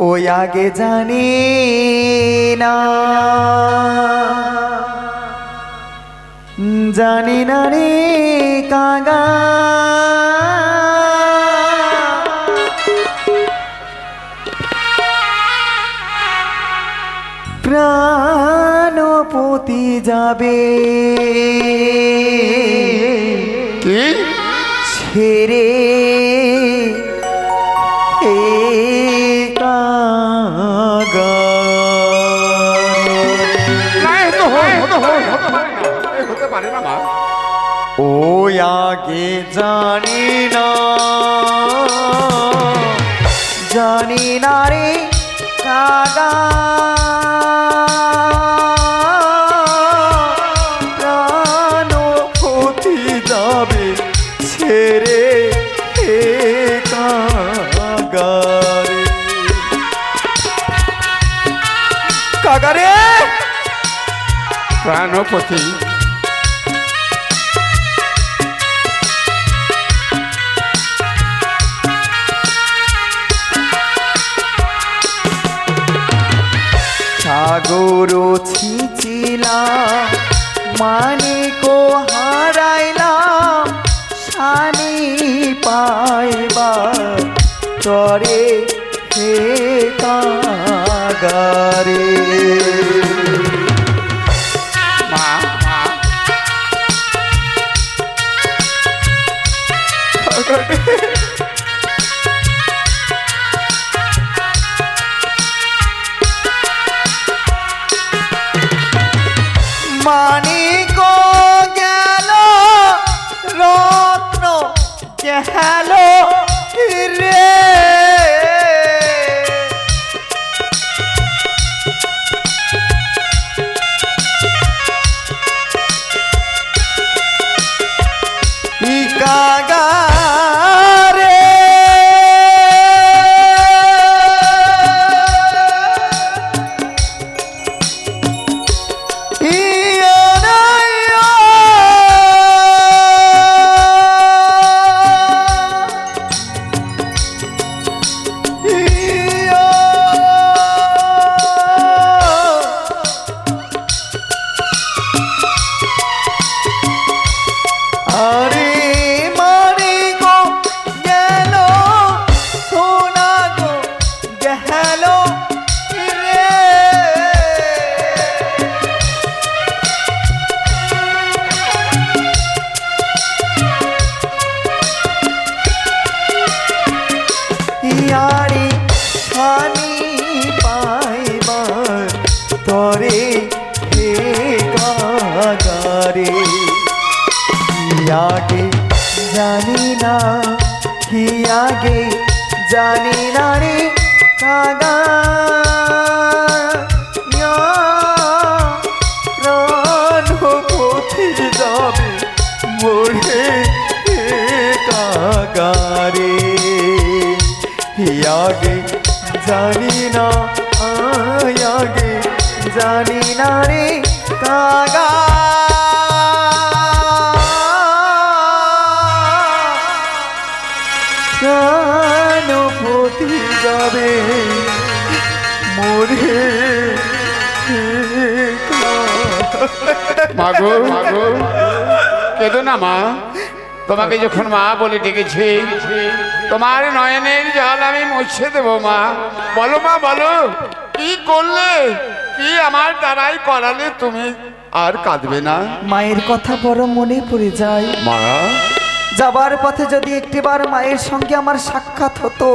ওই আগে জানি না জানি না রে কাগা প্রাণপতি যাবে ছেড়ে ও আগে জানি না রে কাগা প্রাণপতি যাবে ছেড়ে কাগারে কাগারে প্রাণপতি সাগর ছিচিলাম মানিক হারাইলাম শানি পাইবা তরে হে কাগারে মা মানিক গেল রত্ন গেল রে কাগারে ইয়ারে শানি পাইবার তরে হে কাগারে আগে জানি না কি আগে জানি না রে কাগা প্রাণপতি যাবে মোরে হে কাগারে আগে জানি না আগে জানি না রে কাগা প্রাণপতি যাবে মোরে মাগো কেঁদো না মা, তোমাকে যখন মা বলে ডেকেছি তোমার নয়নের জল আমি মুছে দেবো মা। বলো মা বলো, কি করলে, কি আমার দ্বারাই করালে তুমি আর কাঁদবে না? মায়ের কথা বড় মনে পড়ে যায় মা। যাবার পথে যদি একটিবার মায়ের সঙ্গে আমার সাক্ষাৎ হতো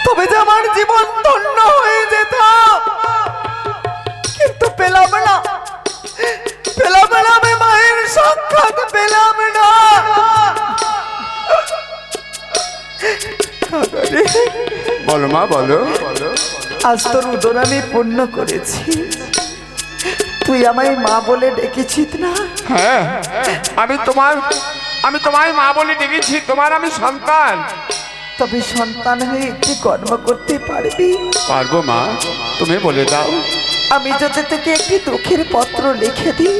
তবে যে আমার জীবন ধন্য হয়ে যেত, কিন্তু পেলাম না আমি মায়ের সাক্ষাৎ পেলাম না। বলো মা বলো। আজ তোর উদর আমি পূর্ণ করেছি, তুই আমায় মা বলে ডেকেছিস না? হ্যাঁ, আমি তোমায় মা বলে ডেকেছি, তোমার আমি সন্তান। তবে সন্তান হয়ে একটি কর্ম করতে পারবি? পারবো মা, তুমি বলে দাও। আমি যদি তোকে একটি দুঃখের পত্র লিখে দিই,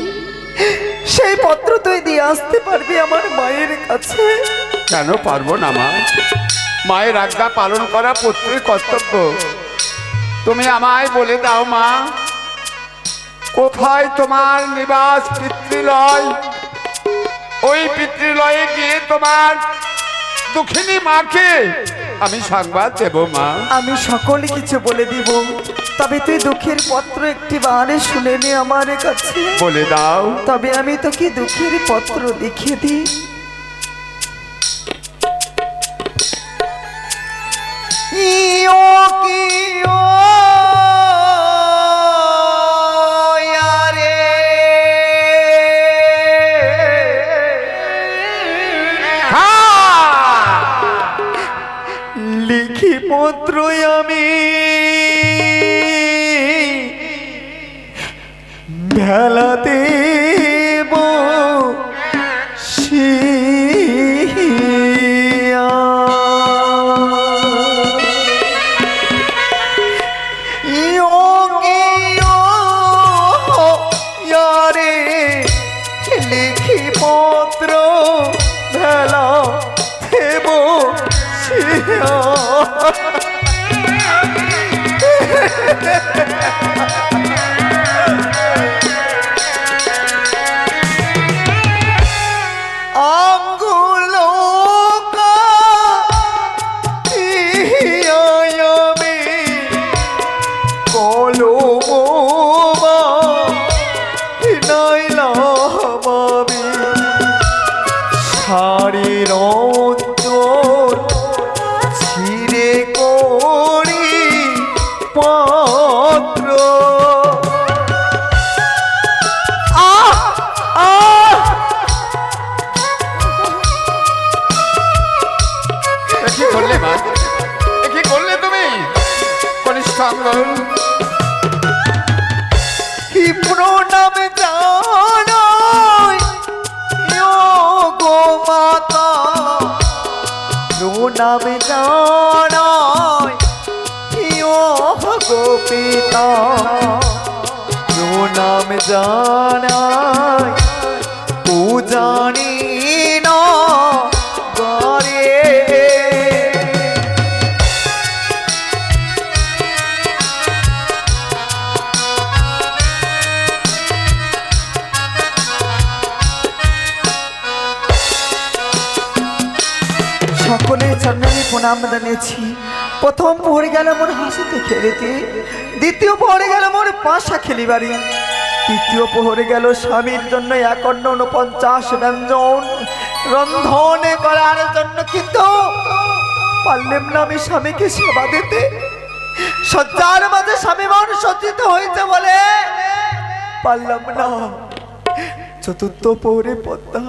সেই পত্র তুই দিয়ে আসতে পারবি আমার মায়ের কাছে? কেন পারবো না মা? মায়ের আজ্ঞা পালন করা পুত্রের কর্তব্য। তুমি আমায় বলে দাও মা, কোথায় তোমার নিবাস পিতৃলয়? ওই পিতৃলয়ে গিয়ে তোমার দুঃখিনী মাকে আমি সংবাদ দেব মা। আমি সকলে কিছু বলে দিব, তবে তুই দুঃখের পত্র একটি বারে শুনে নে আমার কাছে। বলে দাও। তবে আমি তোকে দুঃখের পত্র দেখিয়ে দিই। ইয়ো কিয়ো ইয়ারে লিখি পত্র আমি ভেলাতে বসিয়া ইয়ো কিয়ো ইয়ারে লিখি পত্র ভেলাতে বসিয়া আঙ্গুলো কাটিয়ামি কলমা নাইলাম আমি শাড়ির অন্তর ছিঁড়ে করি পত্র। কি করলে মা? কি করলে তুমি কনিষ্ঠাঙ্গল? কি প্রণাম জানাই গো মাতা, প্রণাম জানাই গো পিতা, প্রণাম জানাই পূজানি না গরে। সকলের চরণে আমি প্রণাম জানিয়েছি। প্রথম পড়ে গেল মোর হাসিতে খেলিতে, দ্বিতীয় পড়ে গেল মোর পাশা খেলিবারি, তৃতীয় প্রহরে গেল স্বামীর জন্য 51 ব্যঞ্জন রন্ধন করার জন্য, কিন্তু পারলাম না আমি স্বামীকে সেবা দিতে। শয্যার মাঝে স্বামী মন সজ্জিত হয়েছে বলে পারলাম না। চতুর্থ প্রহরে পদ্মা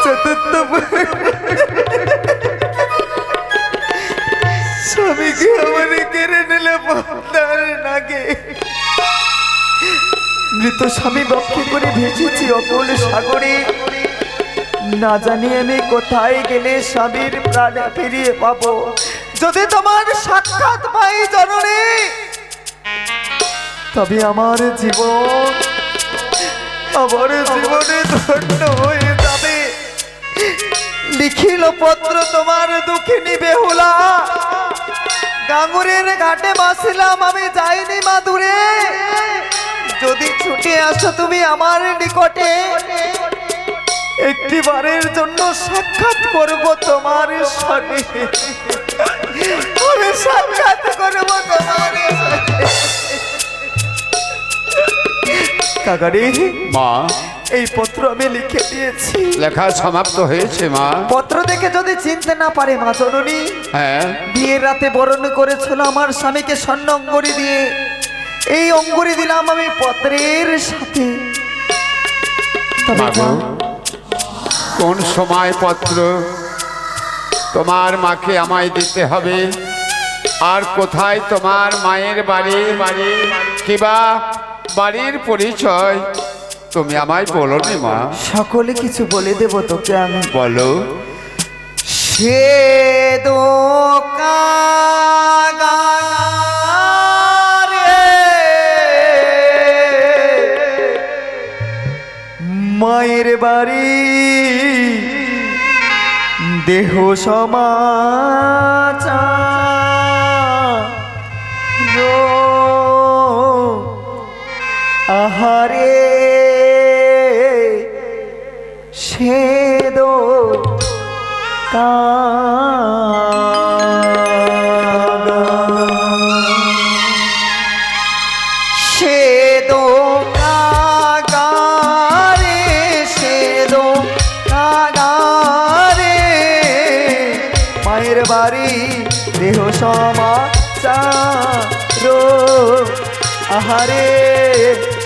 চতুর্থ স্বামীকে আমার কেড়ে নিলে পদ্মার নাগে। মৃত স্বামী বক্ষে করে ভেসেছি অকল সাগরে, না জানি আমি কোথায় গেলে স্বামীর প্রাণ ফিরিয়ে পাবো। যদি তোমার সাক্ষাৎ পাই জননী, তবে আমার জীবনে ধন্য হয়ে যাবে। লিখিল পত্র তোমার দুঃখিনী বেহুলা, গাঙ্গুরের ঘাটে বাসিলাম আমি যাইনি মা দূরে। যদি ছুটে আসো তুমি আমার নিকটে, একটি বারের জন্য সাক্ষাৎ করব তোমার সঙ্গে, আমি সাক্ষাৎ করব তোমার সঙ্গে। কাকারি মা, এই পত্র আমি লিখে দিয়েছি। লেখা সমাপ্ত হয়েছে মা। পত্র দেখে যদি চিনতে না পারে মা জননী, হ্যাঁ, বিয়ের রাতে বরণ করেছিল আমার স্বামীকে স্বর্ণ অঙ্গুরি দিয়ে, এই অঙ্গুরি দিলাম আমি পত্রের সাথে। তবে মাগো, কোন সময় পত্র তোমার মাকে আমায় দিতে হবে, আর কোথায় তোমার মায়ের বাড়ি কিবা বাড়ির পরিচয় তুমি আমায় বলো নি মা। সকলে কিছু বলে দেব তোকে আমি। বলো। সে দোকাগারে মায়ের বাড়ি দেহ সমাচার আহারে সেদো সেদো কাগারে সেদো কাগারে মায়ের বাড়ি দেহ সমাচার আহারে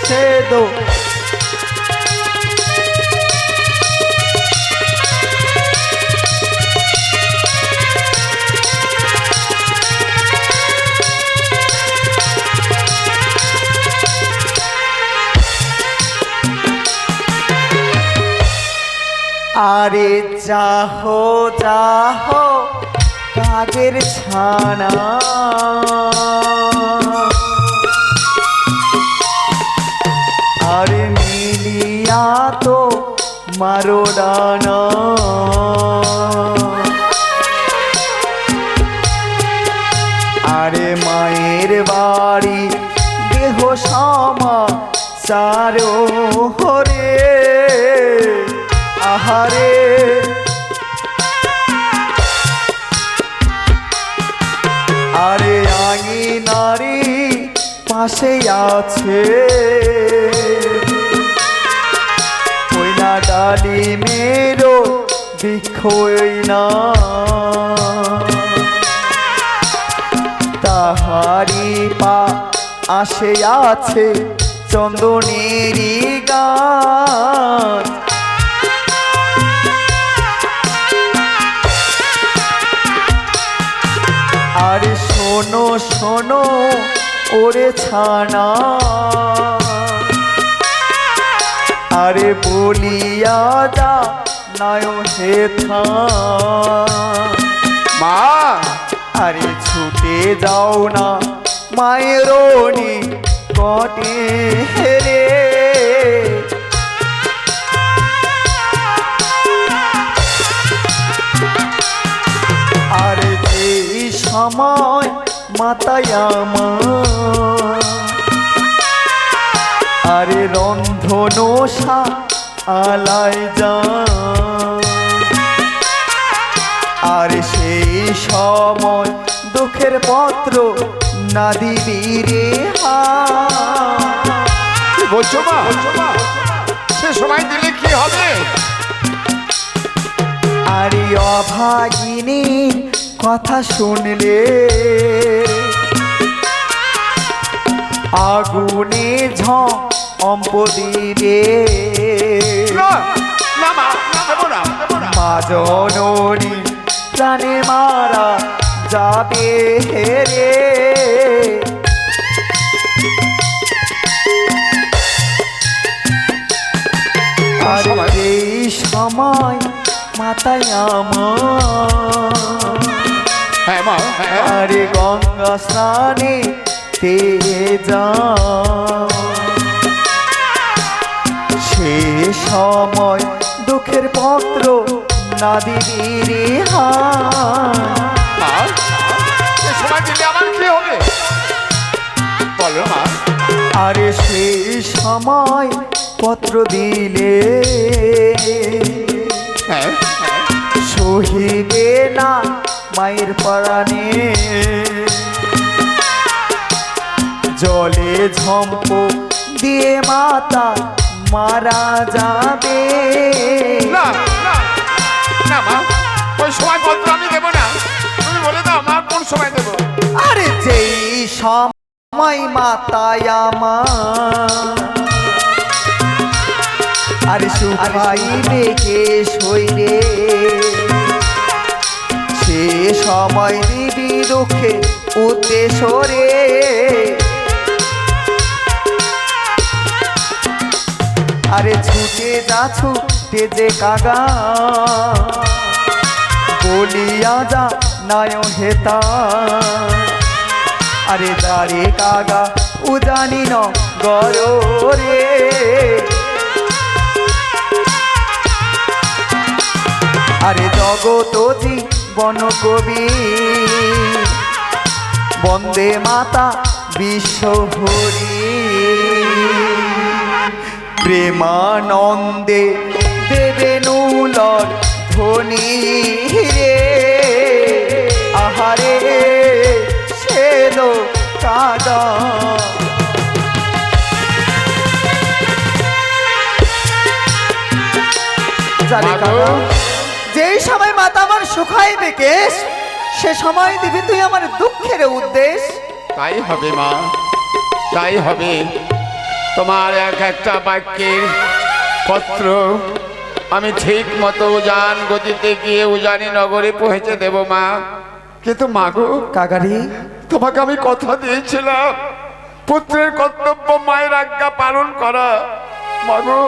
সেদো আরে যাহো যাহো কাগের ছানা আরে মিলিয়া তো মারো ডানা আরে মায়ের বাড়ি দেহ সমাচার হরে আহারে আরে আঙি নারী পাশে আছে ওই না ডালি মেরো বিক্ষই না তাহারি পা আসে আছে চন্দনেরই গান আরে শোনো শোনো ওরে ছানা আরে বলিয়া যা নায় হেথা মা আরে ছুটে যাও না মায়ের কটে রে আরে এই সময় মাতায় আমার আরে রন্ধনসা আলায় যা আরে সেই সময় দুঃখের পত্র না দিবি রে কি বলছো মা সে সময় দিলে কি হবে আরে অভাগিনী কথা শুনলে আগুনে ঝম্প দিবে না না মা দেবো না দেবো না মা জননী প্রাণে মারা যাবে রে আর এই সময় মাতায় আমার হ্যাঁ মা হ্যাঁ আরে গঙ্গা স্নানে তে যা সে সময় দুঃখের পত্র না দিবি রে মা সে সময় দিলে আমার কি হবে বলো মা আরে সেই সময় পত্র দিলে হ্যাঁ সহিবে না মায়ের প্রাণে জলে ঝম্প দিয়ে মাতা মারা যাবে না না না মা ওই সময় পত্র আমি দেবো না তুমি বলে দাও মা কোন সময় দেবো আরে যেই সময় মাতায় আমার আরে শুকাইবে কে শৈলে সে সময় দিবি দুঃখে উদ্দেশ্য রে আরে ছুটে যা ছুটে যে কাগা বলিয়া যা নায় হেতা আরে দাঁড়ে কাগা উজানি ন গর রে আরে জগত জীবন কবি বন্দে মাতা বিশ্বহরি প্রেমানন্দে দেবেনুলর ধ্বনি রে আহারে সেলো কাদা জানে কাকা, যেই সময় মাতা আমার শুকাইবে কেশ সে সময় দিবি তুই আমার দুঃখের উদ্দেশ। তাই হবে মা, তাই হবে। তোমার এক একটা বাক্যের পত্র আমি ঠিক মতো উজান গতিতে গিয়ে উজানি নগরে পৌঁছে দেব মা। কিন্তু মাগো কাকারি, তোমাকে আমি কথা দিয়েছিলাম পুত্রের কর্তব্য মায়ের আজ্ঞা পালন করা। মাগো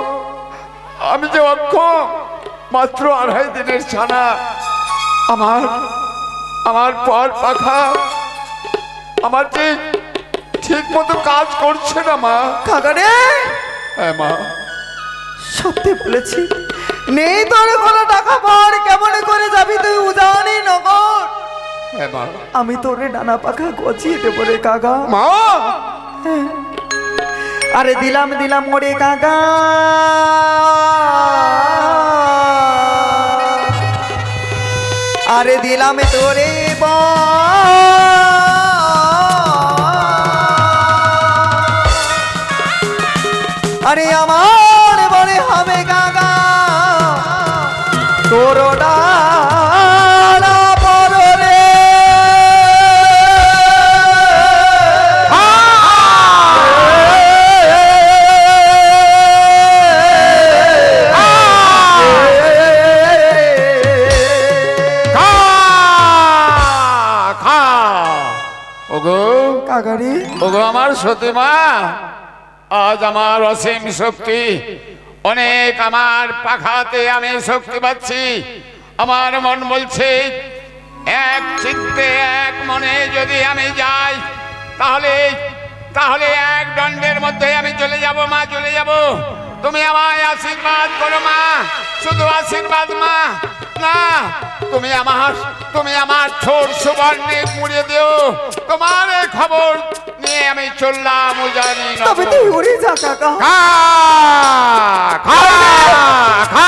আমি যে অক্ষম, মাত্র 2.5 দিনের ছানা, আমার পর পাখা আমার যে ঠিক মতো কাজ করছে না মা। কাকারে হ্যাঁ মা, সত্যি বলেছি, নেই তোর কোনো টাকা পর কেমন করে যাবি তুই উজানি নগর? হ্যাঁ মা। আমি তোরে ডানা পাখা গছিয়ে দেবো রে কাকা। মা আরে দিলাম দিলাম ওরে কাকা, আরে দিলাম তোরে আরে আমার বলে হবে কাকা তোর ডানা পর রে কাকারি। ওগো আমার সতী মা, আজ আমার অসীম শক্তি, অনেক আমার পাখাতে আমি শক্তি পাচ্ছি। আমার মন বলছে এক চিত্তে এক মনে যদি আমি যাই তাহলে তাহলে এক দণ্ডের মধ্যে আমি চলে যাব মা, চলে যাব। তুমি আমায় আশীর্বাদ করো মা, শুধু আশীর্বাদ মা, না তুমি আমার ছোট সুবর্ণে মুড়িয়ে দিও। তোমার এই খবর নিয়ে আমি চললাম উজানি নগর। তবে তুই উড়ে যা কাকা। খা খা খা